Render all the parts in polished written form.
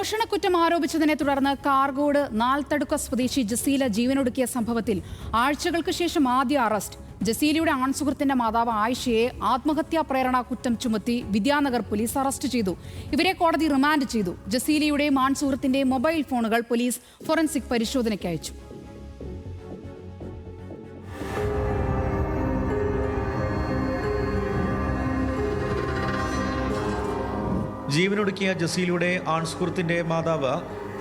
മോഷണക്കുറ്റം ആരോപിച്ചതിനെ തുടർന്ന് കാർഗോട് നാൽത്തടുക്ക സ്വദേശി ജസീല ജീവനൊടുക്കിയ സംഭവത്തിൽ ആഴ്ചകൾക്ക് ശേഷം ആദ്യ അറസ്റ്റ്. ജസീലയുടെ ആൺസുഹൃത്തിന്റെ മാതാവ് ആയിഷയെ ആത്മഹത്യാ പ്രേരണ കുറ്റം ചുമത്തി വിദ്യാനഗർ പോലീസ് അറസ്റ്റ് ചെയ്തു. ഇവരെ കോടതി റിമാൻഡ് ചെയ്തു. ജസീലയുടെയും ആൺസുഹൃത്തിന്റെയും മൊബൈൽ ഫോണുകൾ പോലീസ് ഫോറൻസിക് പരിശോധനയ്ക്ക് അയച്ചു. ജീവനൊടുക്കിയ ജസീലയുടെ ആൺസുഹൃത്തിന്റെ മാതാവ്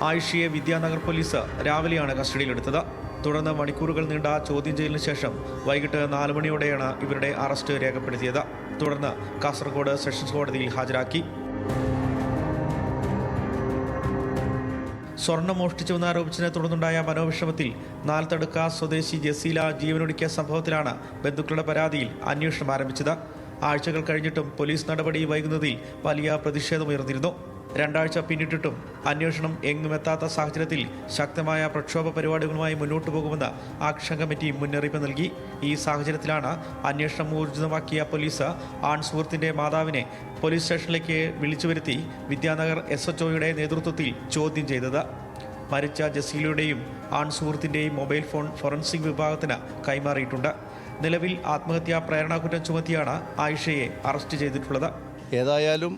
ആയിഷയെ വിദ്യാനഗർ പോലീസ് രാവിലെയാണ് കസ്റ്റഡിയിലെടുത്തത്. തുടർന്ന് മണിക്കൂറുകൾ നീണ്ട ചോദ്യം ചെയ്യലിന് ശേഷം വൈകിട്ട് 4 മണിയോടെയാണ് ഇവരുടെ അറസ്റ്റ് രേഖപ്പെടുത്തിയത്. തുടർന്ന് കാസർഗോഡ് സെഷൻസ് കോടതിയിൽ ഹാജരാക്കി. സ്വർണം മോഷ്ടിച്ചുവെന്നാരോപിച്ചതിനെ തുടർന്നുണ്ടായ മനോവിഷമത്തിൽ നാൽത്തടുക്ക സ്വദേശി ജസീല ജീവനൊടുക്കിയ സംഭവത്തിലാണ് ബന്ധുക്കളുടെ പരാതിയിൽ അന്വേഷണം ആരംഭിച്ചത്. ആഴ്ചകൾ കഴിഞ്ഞിട്ടും പോലീസ് നടപടി വൈകുന്നതിൽ വലിയ പ്രതിഷേധമുയർന്നിരുന്നു. 2 ആഴ്ച പിന്നിട്ടിട്ടും അന്വേഷണം എങ്ങുമെത്താത്ത സാഹചര്യത്തിൽ ശക്തമായ പ്രക്ഷോഭ പരിപാടികളുമായി മുന്നോട്ടു പോകുമെന്ന് ആക്ഷൻ കമ്മിറ്റി മുന്നറിയിപ്പ് നൽകി. ഈ സാഹചര്യത്തിലാണ് അന്വേഷണം ഊർജിതമാക്കിയ പോലീസ് ആൺസുഹൃത്തിന്റെ മാതാവിനെ പോലീസ് സ്റ്റേഷനിലേക്ക് വിളിച്ചു വരുത്തി വിദ്യാനഗർ SHOയുടെ നേതൃത്വത്തിൽ ചോദ്യം ചെയ്തത്. മരിച്ച ജസീലയുടെയും ആൺസുഹൃത്തിന്റെയും മൊബൈൽ ഫോൺ ഫോറൻസിക് വിഭാഗത്തിന് കൈമാറിയിട്ടുണ്ട്. നിലവിൽ ആത്മഹത്യാ പ്രേരണാകുറ്റം ചുമത്തിയാണ് ആയിഷയെ അറസ്റ്റ് ചെയ്തിട്ടുള്ളത്. ഏതായാലും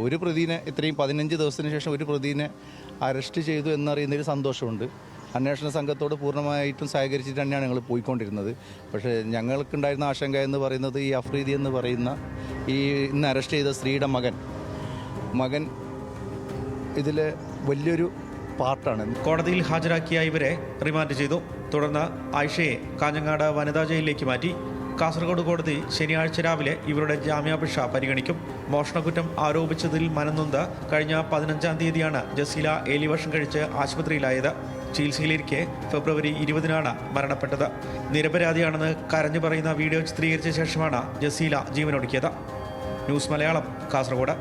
ഒരു പ്രതിനെ ഇത്രയും 15 ദിവസത്തിന് ശേഷം ഒരു പ്രതിനെ അറസ്റ്റ് ചെയ്തു എന്നറിയുന്നതിൽ സന്തോഷമുണ്ട്. അന്വേഷണ സംഘത്തോട് പൂർണ്ണമായിട്ടും സഹകരിച്ചിട്ട് തന്നെയാണ് ഞങ്ങൾ പോയിക്കൊണ്ടിരുന്നത്. പക്ഷേ ഞങ്ങൾക്കുണ്ടായിരുന്ന ആശങ്ക എന്ന് പറയുന്നത് ഈ അഫ്രീദി എന്ന് പറയുന്ന ഈ ഇന്ന് അറസ്റ്റ് ചെയ്ത സ്ത്രീയുടെ മകൻ ഇതിൽ വലിയൊരു പാർട്ടാണ്. കോടതിയിൽ ഹാജരാക്കിയ ഇവരെ റിമാൻഡ് ചെയ്തു. തുടർന്ന് ആയിഷയെ കാഞ്ഞങ്ങാട് വനിതാ ജയിലിലേക്ക് മാറ്റി. കാസർഗോഡ് കോടതി ശനിയാഴ്ച രാവിലെ ഇവരുടെ ജാമ്യാപേക്ഷ പരിഗണിക്കും. മോഷണക്കുറ്റം ആരോപിച്ചതിൽ മനംനൊന്ത് കഴിഞ്ഞ 15-ാം തീയതിയാണ് ജസീല എലിവിഷം കഴിച്ച് ആശുപത്രിയിലായത്. ചികിത്സയിലിരിക്കെ ഫെബ്രുവരി 20-നാണ് മരണപ്പെട്ടത്. നിരപരാധിയാണെന്ന് കരഞ്ഞു പറയുന്ന വീഡിയോ ചിത്രീകരിച്ച ശേഷമാണ് ജസീല ജീവനൊടുക്കിയത്. ന്യൂസ് മലയാളം, കാസർഗോഡ്.